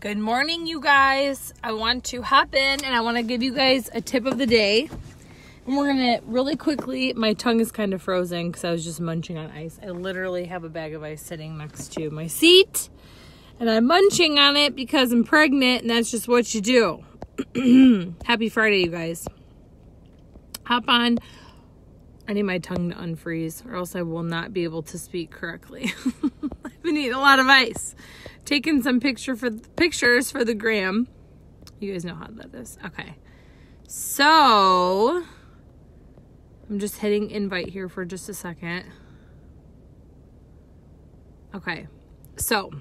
Good morning, you guys. I want to hop in and I want to give you guys a tip of the day. And we're going to really quickly, my tongue is kind of frozen because I was just munching on ice. I literally have a bag of ice sitting next to my seat. And I'm munching on it because I'm pregnant and that's just what you do. Happy Friday, you guys. Hop on. I need my tongue to unfreeze or else I will not be able to speak correctly. I've been eating a lot of ice. Taking some pictures for the gram. You guys know how that is. Okay. So, I'm just hitting invite here for just a second. Okay. So,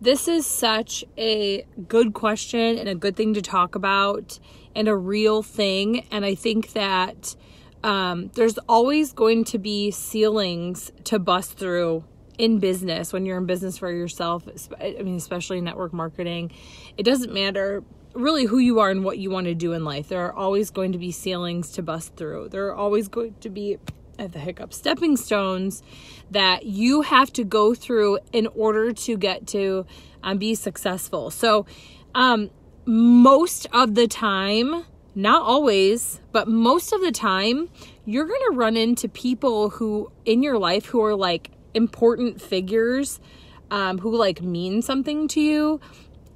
this is such a good question and a good thing to talk about and a real thing. And I think that there's always going to be ceilings to bust through in business when you're in business for yourself. I mean, especially network marketing. It doesn't matter really who you are and what you want to do in life. There are always going to be ceilings to bust through. There are always going to be, at the hiccup, stepping stones that you have to go through in order to get to be successful. So most of the time, not always, but most of the time, you're going to run into people who in your life who are like important figures, who like mean something to you,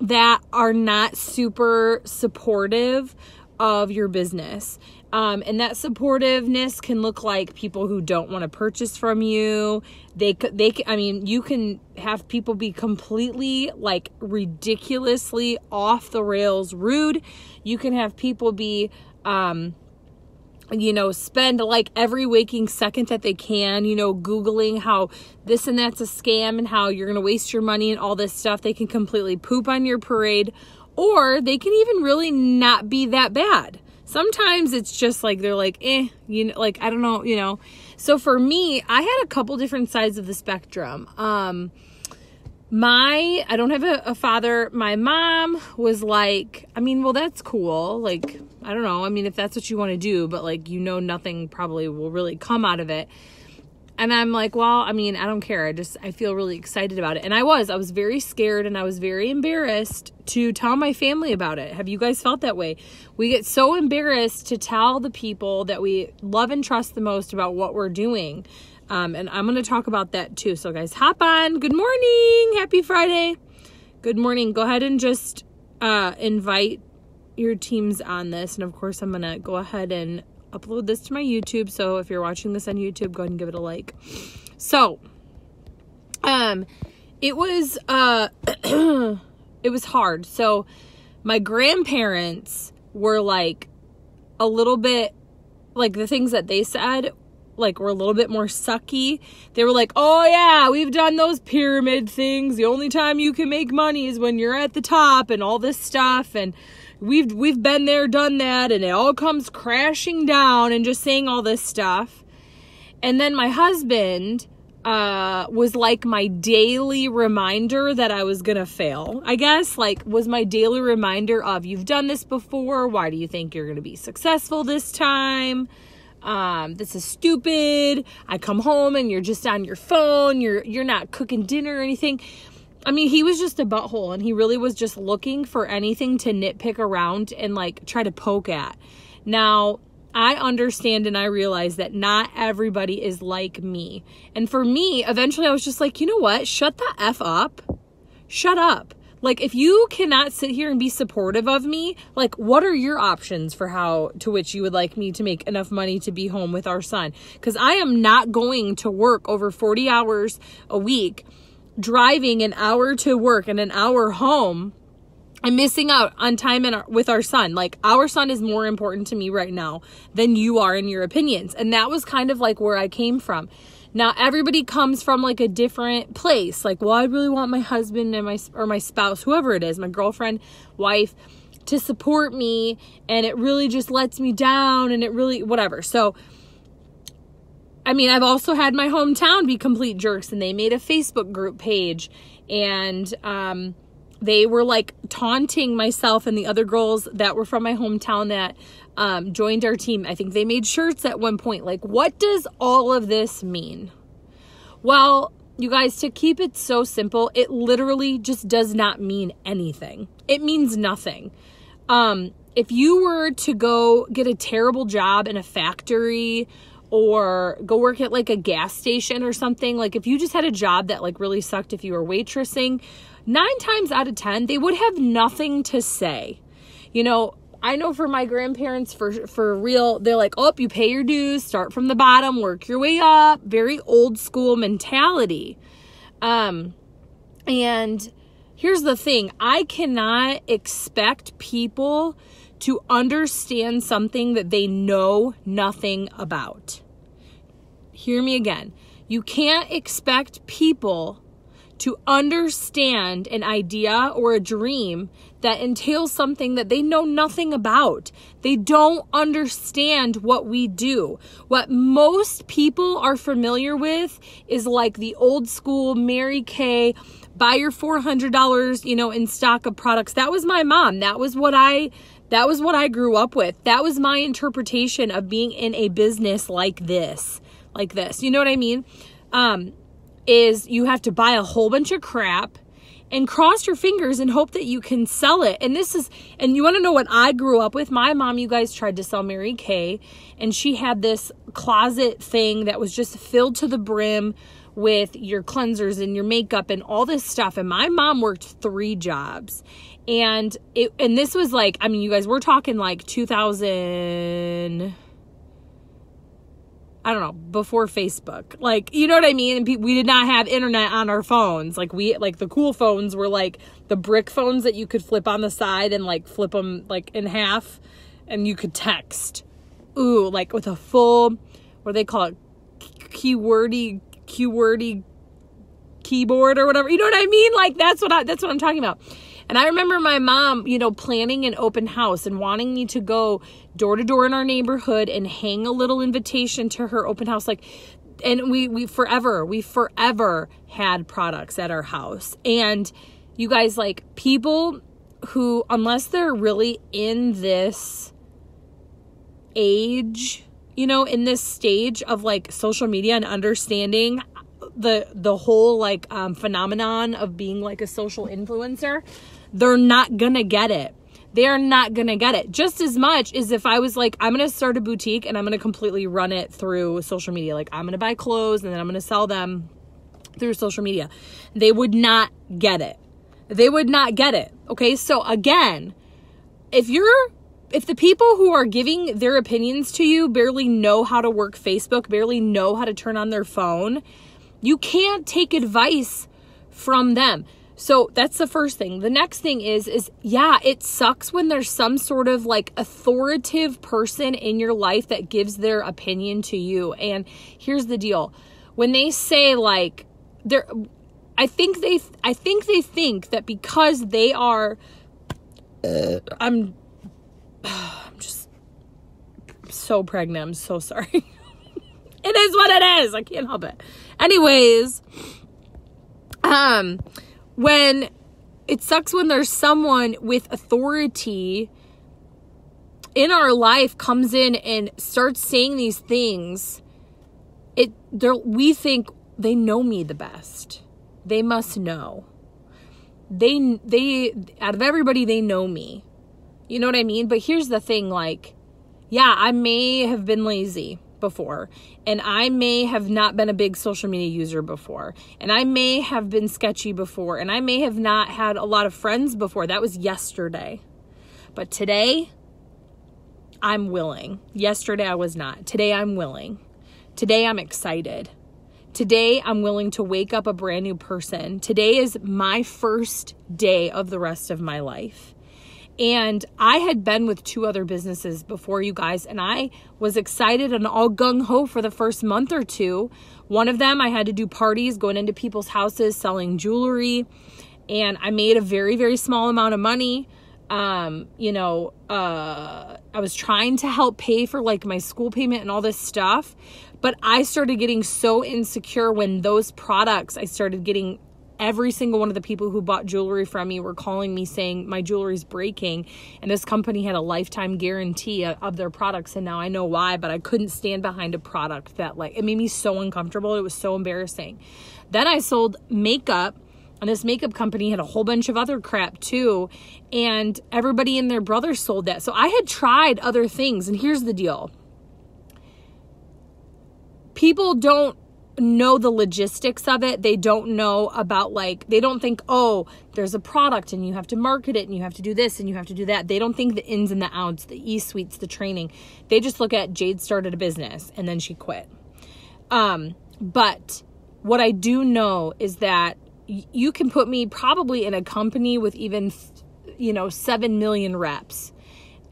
that are not super supportive of your business. And that supportiveness can look like people who don't want to purchase from you. I mean, you can have people be completely like ridiculously off the rails rude. You can have people be, spend like every waking second that they can, Googling how this and that's a scam and how you're going to waste your money and all this stuff. They can completely poop on your parade, or they can even really not be that bad. Sometimes it's just like, they're like, I don't know, So for me, I had a couple different sides of the spectrum. I don't have a father. My mom was like, well, that's cool. Like, I don't know. If that's what you want to do, but like, nothing probably will really come out of it. And I'm like, well, I don't care. I feel really excited about it. And I was very scared and I was very embarrassed to tell my family about it. Have you guys felt that way? We get so embarrassed to tell the people that we love and trust the most about what we're doing. And I'm going to talk about that too. So guys, hop on. Good morning. Happy Friday. Good morning. Go ahead and just invite your teams on this. And of course, I'm going to go ahead and upload this to my YouTube. So if you're watching this on YouTube, go ahead and give it a like. So, it was hard. So my grandparents were like a little bit, like the things that they said, like were a little bit more sucky. They were like, oh yeah, we've done those pyramid things. The only time you can make money is when you're at the top and all this stuff. And we've been there, done that, and it all comes crashing down, and just saying all this stuff. And then my husband was like my daily reminder that I was gonna fail, I guess, like was my daily reminder of, you've done this before, why do you think you're gonna be successful this time? This is stupid. I come home and you're just on your phone, you're not cooking dinner or anything. He was just a butthole, and he really was just looking for anything to nitpick around and like try to poke at. Now, I understand and I realize that not everybody is like me. And for me, eventually I was just like, you know what? Shut the F up. Shut up. Like, if you cannot sit here and be supportive of me, like, what are your options for how to which you would like me to make enough money to be home with our son? Because I am not going to work over 40 hours a week, driving an hour to work and an hour home. I'm missing out on time with our son. Like, our son is more important to me right now than you are in your opinions. And that was kind of like where I came from. Now, everybody comes from like a different place. Like, well, I really want my husband and my spouse, whoever it is, my girlfriend, wife, to support me. And it really just lets me down, and it really, whatever. So, I've also had my hometown be complete jerks, and they made a Facebook group page, and they were like taunting myself and the other girls that were from my hometown that joined our team. I think they made shirts at one point. Like, what does all of this mean? Well, you guys, to keep it so simple, it literally just does not mean anything. It means nothing. If you were to go get a terrible job in a factory or go work at like a gas station or something, like if you just had a job that like really sucked, if you were waitressing, 9 times out of 10, they would have nothing to say. You know, I know for my grandparents, for real, they're like, oh, you pay your dues, start from the bottom, work your way up. Very old school mentality. And here's the thing. I cannot expect people to understand something that they know nothing about. Hear me again. You can't expect people to understand an idea or a dream that entails something that they know nothing about. They don't understand what we do. What most people are familiar with is like the old school Mary Kay, buy your $400, you know, in stock of products. That was my mom. That was what I grew up with. That was my interpretation of being in a business like this. You know what I mean? Is you have to buy a whole bunch of crap and cross your fingers and hope that you can sell it. And you want to know what I grew up with? My mom, you guys, tried to sell Mary Kay, and she had this closet thing that was just filled to the brim with your cleansers and your makeup and all this stuff. And my mom worked 3 jobs. And this was like, I mean, you guys, we're talking like 2000, I don't know, before Facebook. Like, you know what I mean? And we did not have internet on our phones. Like the cool phones were like the brick phones that you could flip on the side and like flip them like in half and you could text. Ooh, like with a full, what do they call it? Qwerty keyboard or whatever. You know what I mean? Like that's what I'm talking about. And I remember my mom, you know, planning an open house and wanting me to go door to door in our neighborhood and hang a little invitation to her open house. Like, and we forever had products at our house. And you guys, like, people who, unless they're really in this age, you know, in this stage of like social media and understanding the whole like phenomenon of being like a social influencer, they're not gonna get it. They are not gonna get it. Just as much as if I was like, I'm gonna start a boutique and I'm gonna completely run it through social media. Like, I'm gonna buy clothes and then I'm gonna sell them through social media. They would not get it. They would not get it. Okay, so again, if the people who are giving their opinions to you barely know how to work Facebook, barely know how to turn on their phone, you can't take advice from them. So that's the first thing. The next thing is yeah, it sucks when there's some sort of like authoritative person in your life that gives their opinion to you. And here's the deal. When they say like, I think they think that because they are, I'm just so pregnant. I'm so sorry. It is what it is. I can't help it. Anyways, when it sucks when there's someone with authority in our life comes in and starts saying these things, we think they know me the best. They must know. They out of everybody, they know me. You know what I mean? But here's the thing, like, yeah, I may have been lazy before, and I may have not been a big social media user before, and I may have been sketchy before, and I may have not had a lot of friends before. That was yesterday. But today, I'm willing. Yesterday, I was not. Today, I'm willing. Today, I'm excited. Today, I'm willing to wake up a brand new person. Today is my first day of the rest of my life. And I had been with 2 other businesses before, you guys, and I was excited and all gung-ho for the first month or 2. One of them, I had to do parties, going into people's houses, selling jewelry, and I made a very, very small amount of money. I was trying to help pay for like my school payment and all this stuff, but I started getting so insecure when those products, I started getting every single one of the people who bought jewelry from me were calling me saying my jewelry's breaking, and this company had a lifetime guarantee of their products, and now I know why, but I couldn't stand behind a product that, like, it made me so uncomfortable. It was so embarrassing. Then I sold makeup, and this makeup company had a whole bunch of other crap too, and everybody and their brother sold that. So I had tried other things, and here's the deal. People don't know the logistics of it. They don't know about, like, they don't think, oh, there's a product and you have to market it and you have to do this and you have to do that. They don't think the ins and the outs, the e-suites, the training. They just look at Jade started a business and then she quit. But what I do know is that you can put me probably in a company with even, 7 million reps.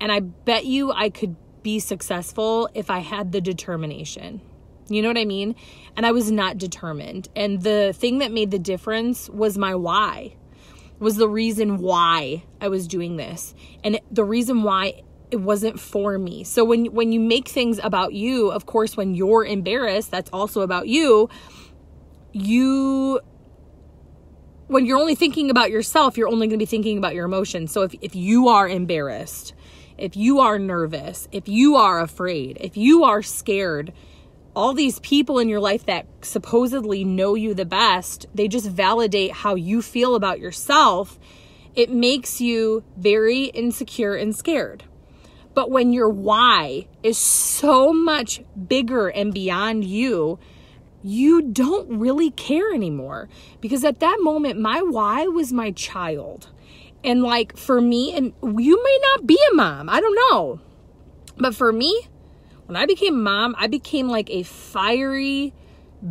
And I bet you I could be successful if I had the determination. You know what I mean? And I was not determined. And the thing that made the difference was my why, was the reason why I was doing this. And the reason why it wasn't for me. So when you make things about you, of course, when you're embarrassed, that's also about you. When you're only thinking about yourself, you're only going to be thinking about your emotions. So if you are embarrassed, if you are nervous, if you are afraid, if you are scared, all these people in your life that supposedly know you the best, they just validate how you feel about yourself. It makes you very insecure and scared. But when your why is so much bigger and beyond you, you don't really care anymore. Because at that moment, my why was my child. And like for me, and you may not be a mom, I don't know. But for me, when I became a mom, I became like a fiery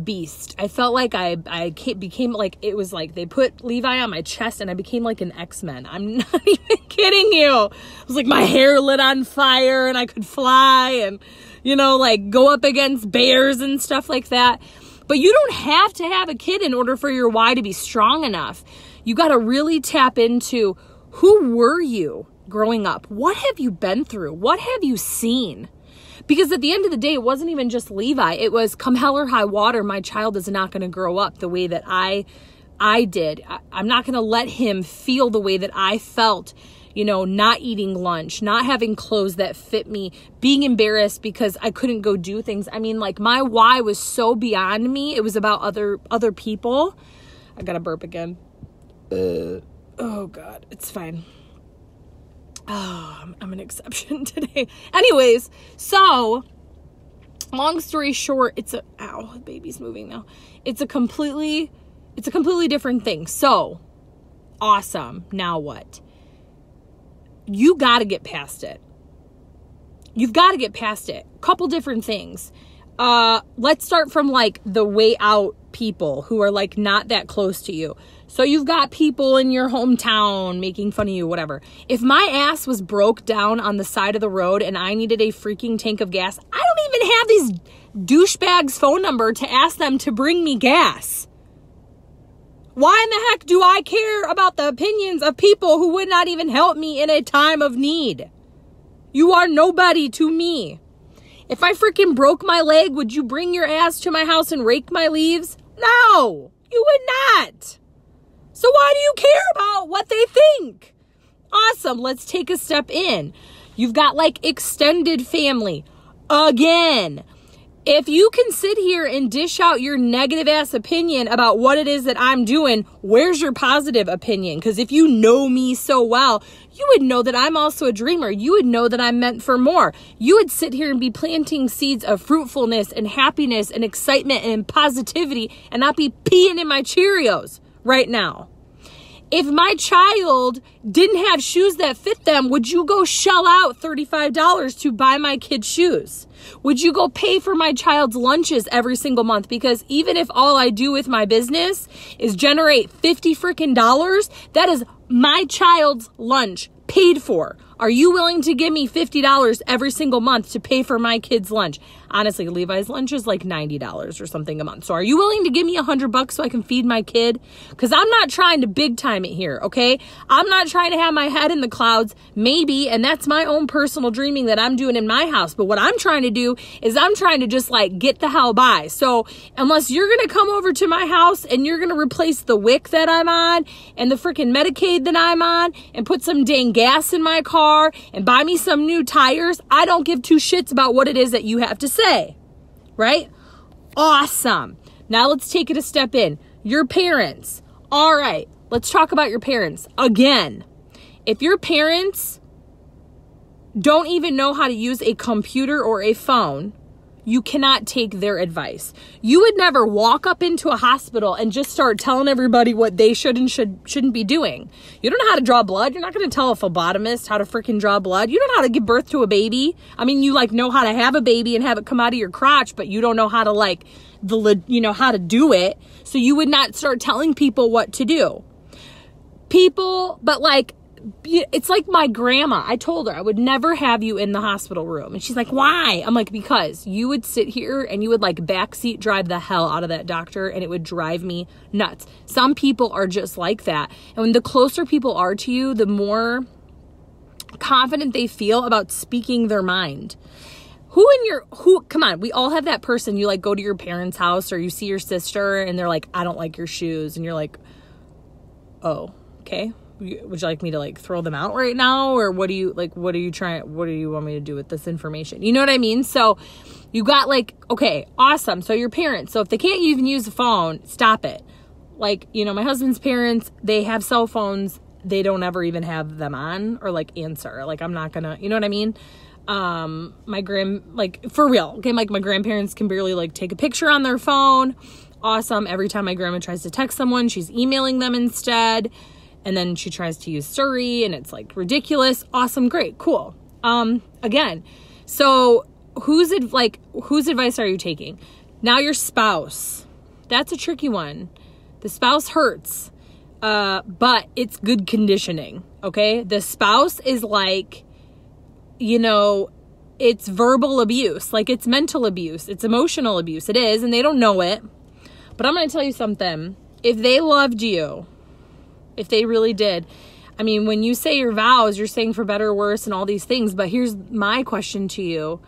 beast. I felt like I became like, it was like they put Levi on my chest and I became like an X-Men. I'm not even kidding you. It was like my hair lit on fire and I could fly and, like go up against bears and stuff like that. But you don't have to have a kid in order for your why to be strong enough. You got to really tap into who were you growing up? What have you been through? What have you seen? Because at the end of the day, it wasn't even just Levi. It was come hell or high water, my child is not going to grow up the way that I did. I'm not going to let him feel the way that I felt, not eating lunch, not having clothes that fit me, being embarrassed because I couldn't go do things. I mean, like my why was so beyond me. It was about other people. I got to burp again. Oh God, it's fine. Oh, I'm an exception today. Anyways, so long story short, the baby's moving now. It's a completely different thing. So awesome. Now what? You got to get past it. You've got to get past it. Couple different things. Let's start from like the way out people who are like not that close to you. So you've got people in your hometown making fun of you, whatever. If my ass was broke down on the side of the road and I needed a freaking tank of gas, I don't even have these douchebags' phone number to ask them to bring me gas. Why in the heck do I care about the opinions of people who would not even help me in a time of need? You are nobody to me. If I freaking broke my leg, would you bring your ass to my house and rake my leaves? No, you would not. So why do you care about what they think? Awesome. Let's take a step in. You've got like extended family. Again, if you can sit here and dish out your negative ass opinion about what it is that I'm doing, where's your positive opinion? Because if you know me so well, you would know that I'm also a dreamer. You would know that I'm meant for more. You would sit here and be planting seeds of fruitfulness and happiness and excitement and positivity and not be peeing in my Cheerios right now. If my child didn't have shoes that fit them, would you go shell out $35 to buy my kid shoes? Would you go pay for my child's lunches every single month? Because even if all I do with my business is generate $50 freaking, that is my child's lunch paid for. Are you willing to give me $50 every single month to pay for my kid's lunch? Honestly, Levi's lunch is like $90 or something a month. So are you willing to give me $100 so I can feed my kid? Because I'm not trying to big time it here, okay? I'm not trying to have my head in the clouds, maybe, and that's my own personal dreaming that I'm doing in my house. But what I'm trying to do is I'm trying to just like get the hell by. So unless you're going to come over to my house and you're going to replace the WIC that I'm on and the freaking Medicaid that I'm on and put some dang gas in my car and buy me some new tires, I don't give two shits about what it is that you have to say, right? Awesome. Now let's take it a step in. Your parents. All right, let's talk about your parents. Again, if your parents don't even know how to use a computer or a phone, you cannot take their advice. You would never walk up into a hospital and just start telling everybody what they should and shouldn't be doing. You don't know how to draw blood. You're not going to tell a phlebotomist how to freaking draw blood. You don't know how to give birth to a baby. I mean, you like know how to have a baby and have it come out of your crotch, but you don't know how to like how to do it. So you would not start telling people what to do. But like, it's like my grandma. I told her I would never have you in the hospital room. And she's like, why? I'm like, because you would sit here and you would like backseat drive the hell out of that doctor and it would drive me nuts. Some people are just like that. And when the closer people are to you, the confident they feel about speaking their mind. Come on, we all have that person. You like go to your parents' house or you see your sister and they're like, I don't like your shoes. And you're like, oh, okay. Would you like me to like throw them out right now? Or what do you want me to do with this information? You know what I mean? So you got like, okay, awesome. So your parents, so if they can't even use the phone, stop it. Like, my husband's parents, they have cell phones. They don't ever even have them on or like answer. Like, I'm not gonna, you know what I mean? For real. Okay. Like my grandparents can barely like take a picture on their phone. Awesome. Every time my grandma tries to text someone, she's emailing them instead. And then she tries to use Siri and it's like ridiculous. Awesome. Great. Cool. Again, so whose advice are you taking? Now your spouse. That's a tricky one. The spouse hurts. But it's good conditioning. Okay. The spouse is like, it's verbal abuse. Like it's mental abuse. It's emotional abuse. It is. And they don't know it. But I'm going to tell you something. If they loved you, if they really did. I mean, when you say your vows, you're saying for better or worse and all these things. But here's my question to you.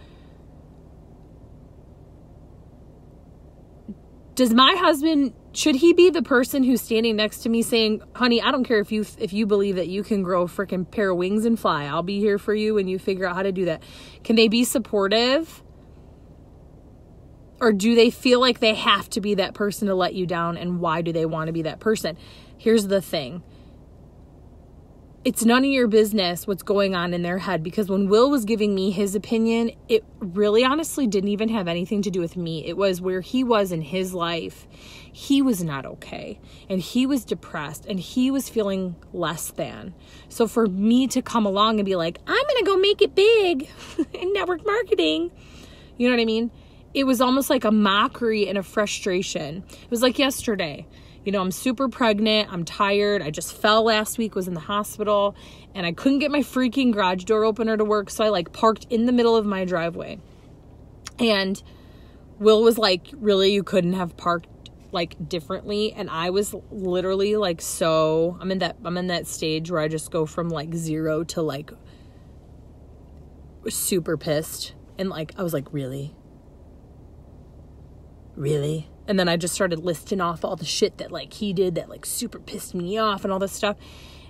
Does my husband, should he be the person who's standing next to me saying, honey, I don't care if you believe that you can grow a freaking pair of wings and fly. I'll be here for you and you figure out how to do that. Can they be supportive? Or do they feel like they have to be that person to let you down? And why do they want to be that person? Here's the thing. It's none of your business what's going on in their head, because when Will was giving me his opinion, it really honestly didn't even have anything to do with me. It was where he was in his life. He was not okay and he was depressed and he was feeling less than. So for me to come along and be like, I'm going to go make it big in network marketing, you know what I mean? It was almost like a mockery and a frustration. It was like yesterday. I'm super pregnant. I'm tired. I just fell last week, was in the hospital, and I couldn't get my freaking garage door opener to work. So I like parked in the middle of my driveway. And Will was like, really, you couldn't have parked like differently? And I was literally like, I'm in that stage where I just go from like 0 to like super pissed. And like, I was like, really? And then I just started listing off all the shit that like he did that like super pissed me off and all this stuff.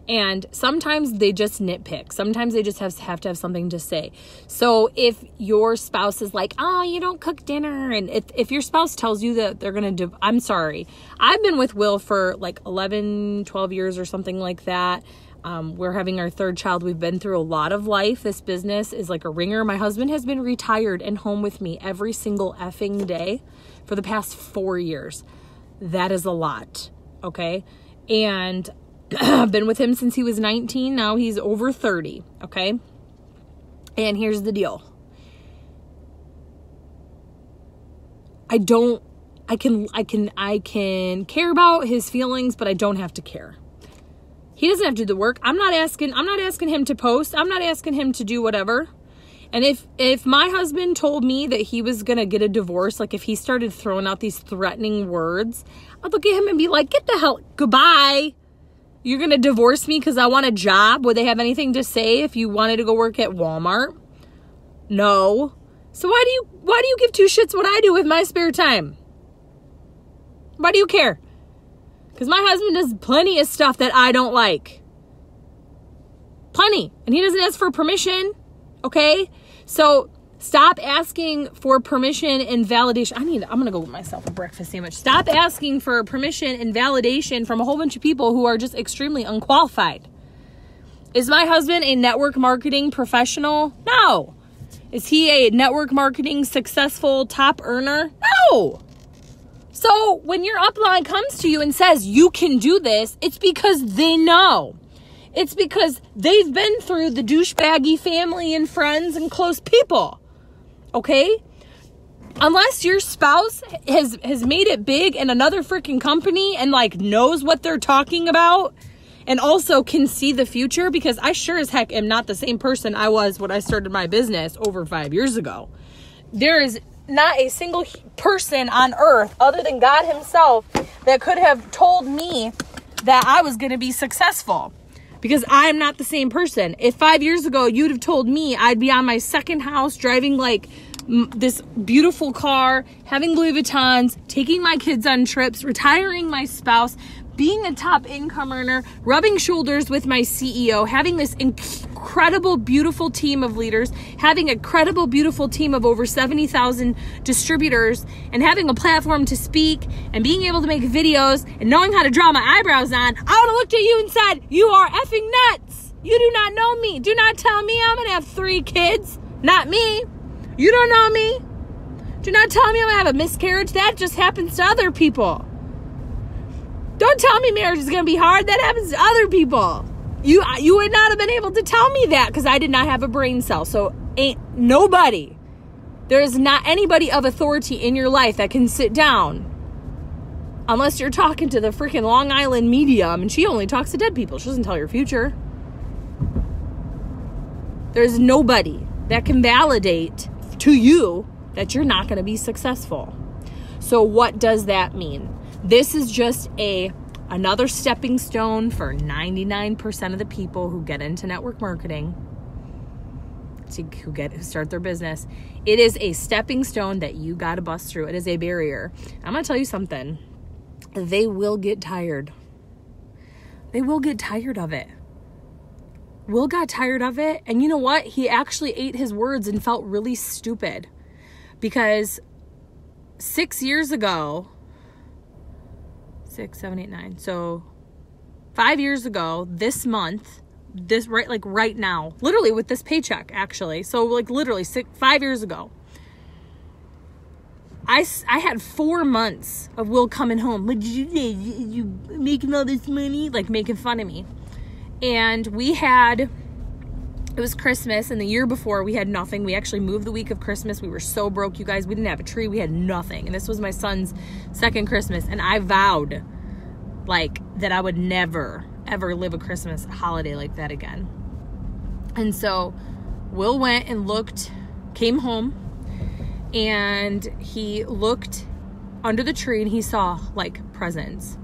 And sometimes they just nitpick. Sometimes they just have to have something to say. So if your spouse is like, oh, you don't cook dinner. And if your spouse tells you that they're going to I'm sorry. I've been with Will for like 11, 12 years or something like that. We're having our third child. We've been through a lot of life. This business is like a ringer. My husband has been retired and home with me every single effing day for the past 4 years. That is a lot. Okay. And I've been with him since he was 19. Now he's over 30. Okay. And here's the deal. I can care about his feelings, but I don't have to care. He doesn't have to do the work. I'm not asking him to post. I'm not asking him to do whatever. And if my husband told me that he was going to get a divorce, like if he started throwing out these threatening words, I'd look at him and be like, get the hell, goodbye. You're going to divorce me because I want a job? Would they have anything to say if you wanted to go work at Walmart? No. So why do you give two shits what I do with my spare time? Why do you care? Because my husband does plenty of stuff that I don't like. Plenty. And he doesn't ask for permission. Okay? So stop asking for permission and validation. I'm going to go get myself a breakfast sandwich. Stop asking for permission and validation from a whole bunch of people who are just extremely unqualified. Is my husband a network marketing professional? No. Is he a network marketing successful top earner? No. So when your upline comes to you and says you can do this, it's because they know. It's because they've been through the douchebaggy family and friends and close people. Okay? Unless your spouse has made it big in another freaking company and like knows what they're talking about and also can see the future, because I sure as heck am not the same person I was when I started my business over 5 years ago. There is not a single person on earth other than God himself that could have told me that I was going to be successful, because I'm not the same person. If 5 years ago you'd have told me I'd be on my second house driving like this beautiful car, having Louis Vuittons, taking my kids on trips, retiring my spouse, being a top income earner, rubbing shoulders with my CEO, having this incredible, beautiful team of leaders, having a credible, beautiful team of over 70,000 distributors, and having a platform to speak, and being able to make videos, and knowing how to draw my eyebrows on, I would have looked at you and said, you are effing nuts. You do not know me. Do not tell me I'm going to have 3 kids. Not me. You don't know me. Do not tell me I'm going to have a miscarriage. That just happens to other people. Don't tell me marriage is going to be hard. That happens to other people. You would not have been able to tell me that because I did not have a brain cell. So ain't nobody. There is not anybody of authority in your life that can sit down unless you're talking to the freaking Long Island medium, and she only talks to dead people. She doesn't tell your future. There's nobody that can validate to you that you're not going to be successful. So what does that mean? This is just another stepping stone for 99% of the people who get into network marketing, who start their business. It is a stepping stone that you got to bust through. It is a barrier. I'm going to tell you something. They will get tired. They will get tired of it. Will got tired of it. And you know what? He actually ate his words and felt really stupid, because 6 years ago, 6, 7, 8, 9. So 5 years ago, this month, right now, literally with this paycheck, actually. So like literally 5 years ago, I had 4 months of Will coming home. Like, you making all this money? Like making fun of me. And it was Christmas, and the year before we had nothing. We actually moved the week of Christmas. We were so broke, you guys. We didn't have a tree. We had nothing. And this was my son's second Christmas. And I vowed that I would never, ever live a Christmas holiday like that again. And so Will went and came home, and he looked under the tree and he saw presents.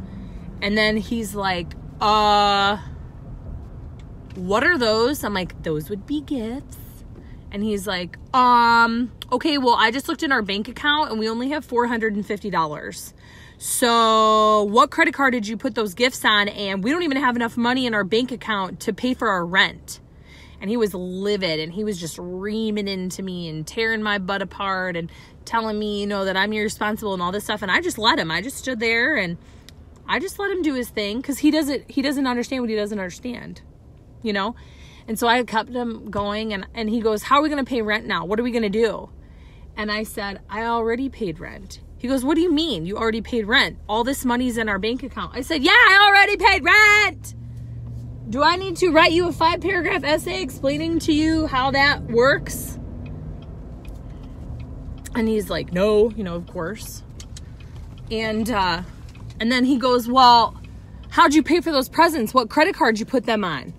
And then he's like, what are those? I'm like, those would be gifts. And he's like, okay, well, I just looked in our bank account and we only have $450. So what credit card did you put those gifts on? And we don't even have enough money in our bank account to pay for our rent. And he was livid, and he was just reaming into me and tearing my butt apart and telling me, that I'm irresponsible and all this stuff. And I just let him. I just stood there and I just let him do his thing, because he doesn't understand what he doesn't understand. And so I kept him going, and he goes, how are we going to pay rent now? What are we going to do? And I said, I already paid rent. He goes, what do you mean? You already paid rent? All this money's in our bank account. I said, yeah, I already paid rent. Do I need to write you a 5-paragraph essay explaining to you how that works? And he's like, no, of course. And then he goes, well, how'd you pay for those presents? What credit card you put them on?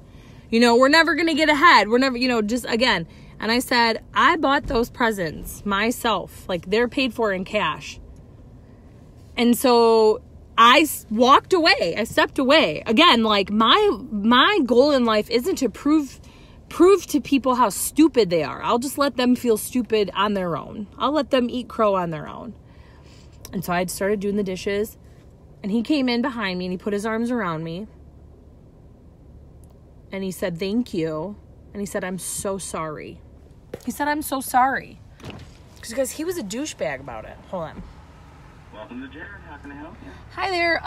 We're never going to get ahead. We're never, just again. And I said, I bought those presents myself. Like, they're paid for in cash. And so I walked away. I stepped away. Again, like, my goal in life isn't to prove to people how stupid they are. I'll just let them feel stupid on their own. I'll let them eat crow on their own. And so I started doing the dishes. And he came in behind me and he put his arms around me. And he said, thank you. And he said, I'm so sorry. He said, I'm so sorry. Because he was a douchebag about it. Hold on. Welcome to Jared. How can I help you? Hi there.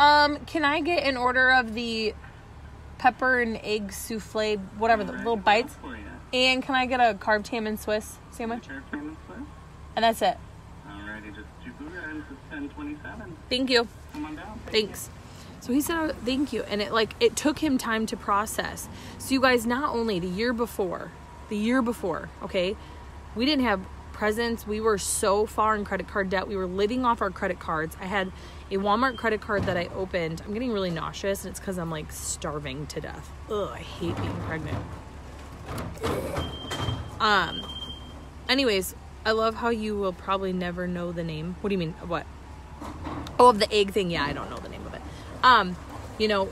Can I get an order of the pepper and egg souffle, whatever, the little bites? And can I get a carved ham and Swiss sandwich? Carved ham and Swiss? And that's it. Alrighty, just 2 food items. It's 10:27. Thank you. Come on down. Thanks. So he said, oh, thank you. And it took him time to process. So you guys, not only the year before, okay, we didn't have presents. We were so far in credit card debt. We were living off our credit cards. I had a Walmart credit card that I opened. I'm getting really nauseous, and it's because I'm like starving to death. Ugh, I hate being pregnant. Anyways, I love how you will probably never know the name. What do you mean? What? Oh, of the egg thing. Yeah, I don't know the name of it. You know,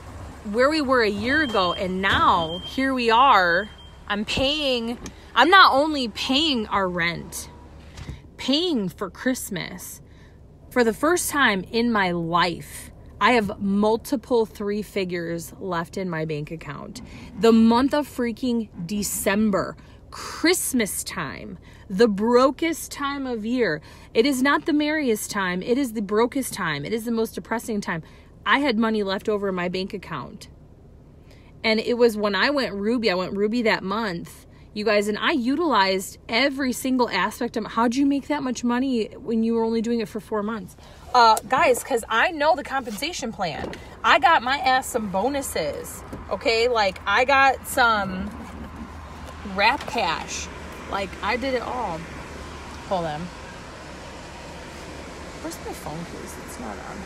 where we were a year ago, and now here we are. I'm not only paying our rent, paying for Christmas. For the first time in my life, I have multiple 3 figures left in my bank account. The month of freaking December, Christmas time, the brokest time of year. It is not the merriest time. It is the brokest time. It is the most depressing time. I had money left over in my bank account. And it was when I went Ruby that month, you guys, and I utilized every single aspect of how'd you make that much money when you were only doing it for 4 months? Guys, because I know the compensation plan. I got my ass some bonuses, okay? Like, I got some wrap cash. Like, I did it all. Hold on. Where's my phone case? It's not on.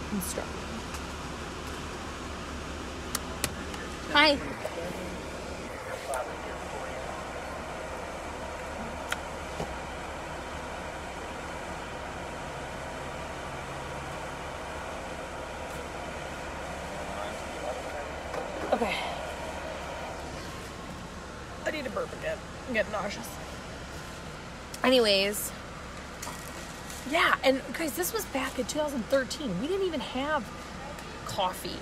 I'm struggling. Hi. Okay. I need to burp again. I'm getting nauseous. Anyways. Yeah, and guys, this was back in 2013. We didn't even have coffee.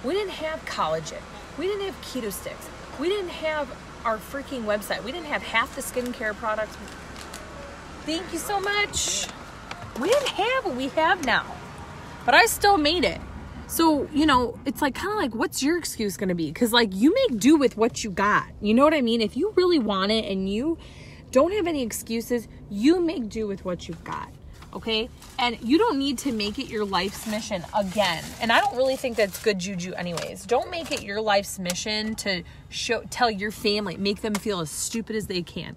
We didn't have collagen. We didn't have keto sticks. We didn't have our freaking website. We didn't have half the skincare products. Thank you so much. We didn't have what we have now. But I still made it. So, you know, it's like kind of like, what's your excuse going to be? Because, like, you make do with what you got. You know what I mean? If you really want it and you don't have any excuses, you make do with what you've got. Okay? And you don't need to make it your life's mission again. And I don't really think that's good juju anyways. Don't make it your life's mission to tell your family, make them feel as stupid as they can.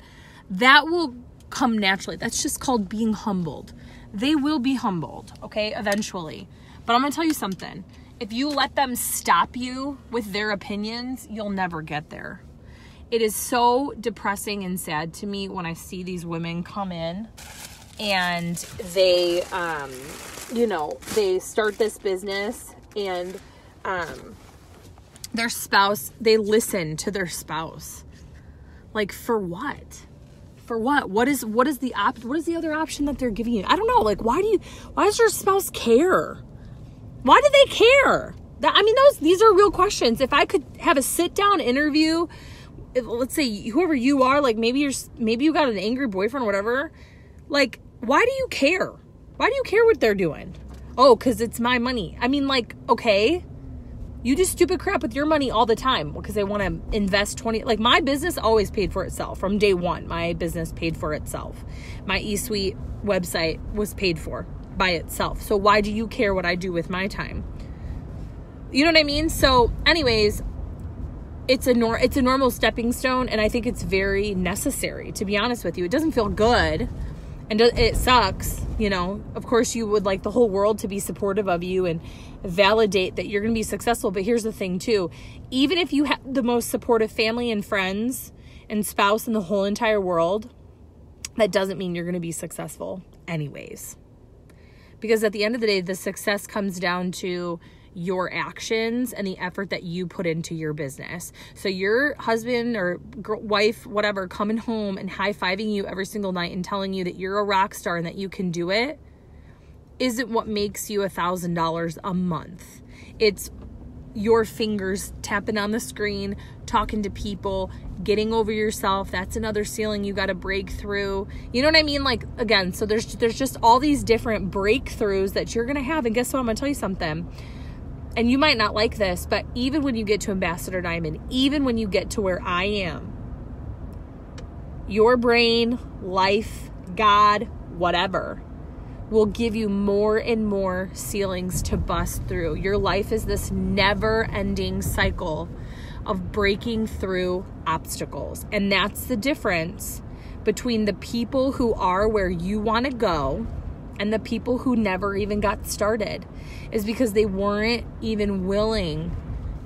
That will come naturally. That's just called being humbled. They will be humbled, okay, eventually. But I'm going to tell you something. If you let them stop you with their opinions, you'll never get there. It is so depressing and sad to me when I see these women come in and they, they start this business and their spouse, they listen to their spouse. Like, for what? For what? What is the other option that they're giving you? I don't know. Like, why does your spouse care? Why do they care? These are real questions. If I could have a sit-down interview, let's say whoever you are, like maybe you got an angry boyfriend or whatever, like, why do you care? Why do you care what they're doing? Oh, because it's my money. I mean, like, okay, you do stupid crap with your money all the time because they want to invest like my business always paid for itself from day one. My business paid for itself. My eSuite website was paid for by itself. So why do you care what I do with my time? You know what I mean? So anyways, it's a normal stepping stone, and I think it's very necessary, to be honest with you. It doesn't feel good. And it sucks, Of course, you would like the whole world to be supportive of you and validate that you're going to be successful. But here's the thing, too. Even if you have the most supportive family and friends and spouse in the whole entire world, that doesn't mean you're going to be successful anyways. Because at the end of the day, the success comes down to your actions and the effort that you put into your business. So your husband or wife, whatever, coming home and high-fiving you every single night and telling you that you're a rock star and that you can do it isn't what makes you $1,000 a month. It's your fingers tapping on the screen, talking to people, getting over yourself. That's another ceiling you got to break through. You know what I mean? Like, again, so there's just all these different breakthroughs that you're going to have. And guess what? I'm going to tell you something. And you might not like this, but even when you get to Ambassador Diamond, even when you get to where I am, your brain, life, God, whatever, will give you more and more ceilings to bust through. Your life is this never-ending cycle of breaking through obstacles. And that's the difference between the people who are where you want to go and the people who never even got started, is because they weren't even willing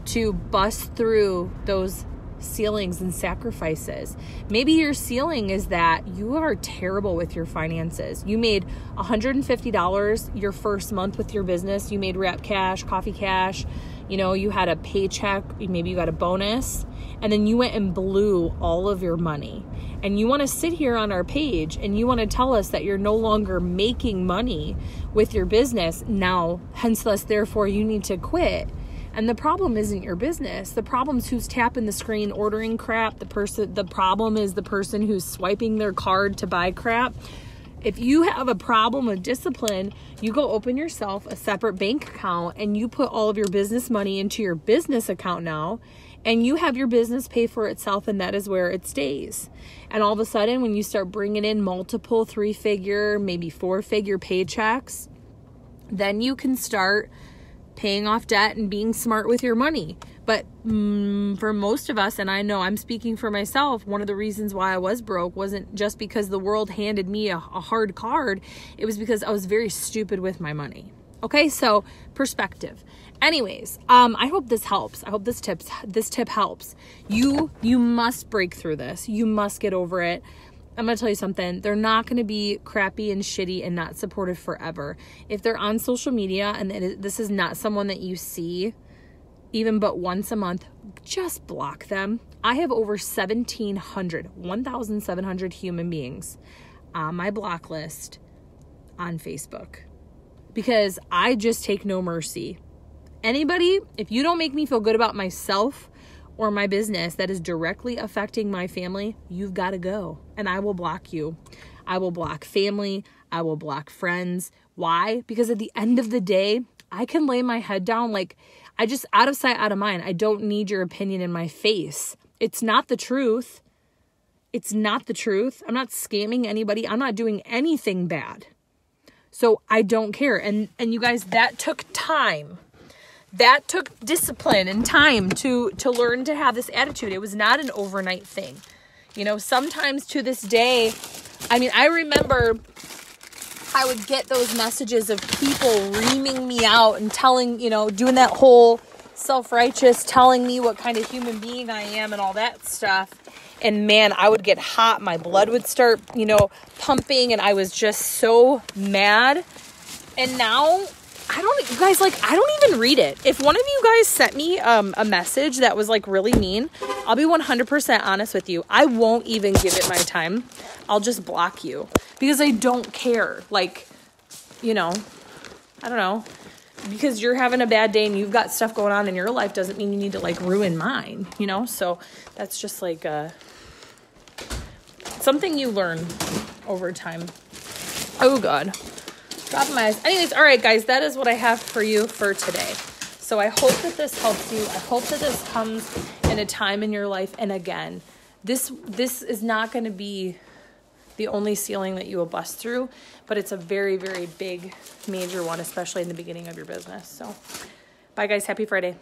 to bust through those ceilings and sacrifices. Maybe your ceiling is that you are terrible with your finances. You made $150 your first month with your business. You made Rap Cash, Coffee Cash. You had a paycheck. Maybe you got a bonus. And then you went and blew all of your money. And you want to sit here on our page and you want to tell us that you're no longer making money with your business. Now, hence thus, therefore, you need to quit. And the problem isn't your business. The problem's who's tapping the screen, ordering crap. The problem is the person who's swiping their card to buy crap. If you have a problem with discipline, you go open yourself a separate bank account and you put all of your business money into your business account now, and you have your business pay for itself, and that is where it stays. And all of a sudden, when you start bringing in multiple 3-figure, maybe 4-figure paychecks, then you can start paying off debt and being smart with your money. But for most of us, and I know I'm speaking for myself, one of the reasons why I was broke wasn't just because the world handed me a hard card. It was because I was very stupid with my money. Okay, so perspective. Anyways, I hope this helps. I hope this tip helps. You must break through this. You must get over it. I'm going to tell you something. They're not going to be crappy and shitty and not supportive forever. If they're on social media and this is not someone that you see even but once a month, just block them. I have over 1,700 human beings on my block list on Facebook because I just take no mercy. Anybody, if you don't make me feel good about myself or my business that is directly affecting my family, you've got to go. And I will block you. I will block family. I will block friends. Why? Because at the end of the day, I can lay my head down like I just out of sight, out of mind. I don't need your opinion in my face. It's not the truth. It's not the truth. I'm not scamming anybody. I'm not doing anything bad. So I don't care. And you guys, that took time. That took discipline and time to learn to have this attitude. It was not an overnight thing. Sometimes to this day, I remember I would get those messages of people reaming me out and telling, doing that whole self-righteous, telling me what kind of human being I am and all that stuff. And man, I would get hot. My blood would start, pumping, and I was just so mad. And now I don't even read it. If one of you guys sent me a message that was like really mean, I'll be 100% honest with you. I won't even give it my time. I'll just block you because I don't care. I don't know. Because you're having a bad day and you've got stuff going on in your life doesn't mean you need to ruin mine, So that's just something you learn over time. Oh God. Drop my eyes. Anyways, all right, guys, that is what I have for you for today. So I hope that this helps you. I hope that this comes in a time in your life. And again, this is not going to be the only ceiling that you will bust through, but it's a very, very big, major one, especially in the beginning of your business. So bye, guys. Happy Friday.